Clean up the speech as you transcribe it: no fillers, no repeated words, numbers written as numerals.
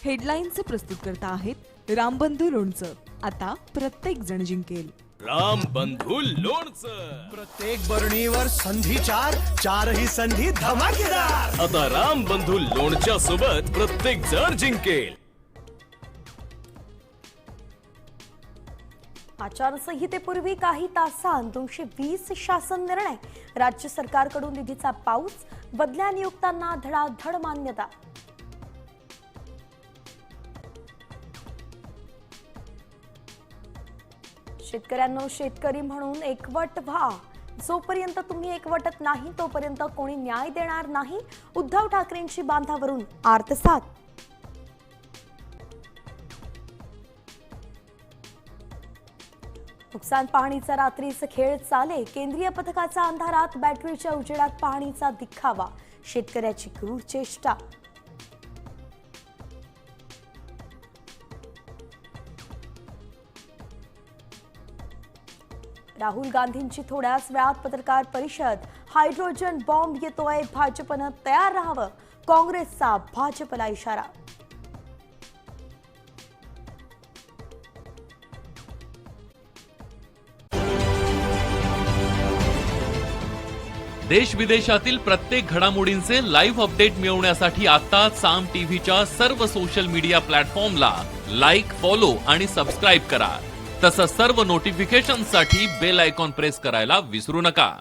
हेडलाईन्सचे प्रस्तुत करता आहेत रामबंधू लोणचं. आता प्रत्येक जण जिंकेल. रामबंधू लोणचं. प्रत्येक बरणीवर संधी चारही संधी धमाकेदार. आता रामबंधू लोणच्या सोबत प्रत्येक जण जिंकेल. आचारसंहितेपूर्वी काही तासांत 220 शासन निर्णय. राज्य सरकारकडून निधीचा पाऊस. बदल्या नियुक्तांना धडाधड मान्यता. शेतकऱ्यांनो, शेतकरी म्हणून एकवट व्हा. जोपर्यंत तुम्ही एकवटत नाही तोपर्यंत कोणी न्याय देणार नाही. उद्धव ठाकरेंची बांधावरून आर्तसाद. नुकसान पाहणीचा रात्रीचा खेळ चाले. केंद्रीय पथकाचा अंधारात बॅटरीच्या उजेडात पाहणीचा दिखावा. शेतकऱ्याची क्रूर चेष्टा. राहुल गांधींची थोड्याच वेळात पत्रकार परिषद. हायड्रोजन बॉम्ब येतोय, भाजपनं तयार राहावं. काँग्रेसचा भाजपला इशारा. देश विदेशातील प्रत्येक घडामोडींचे लाईव्ह अपडेट मिळवण्यासाठी आता साम टीव्हीच्या सर्व सोशल मीडिया प्लॅटफॉर्मला लाईक, फॉलो आणि सबस्क्राईब करा. तसंच सर्व नोटिफिकेशनसाठी बेल आयकॉन प्रेस करायला विसरू नका.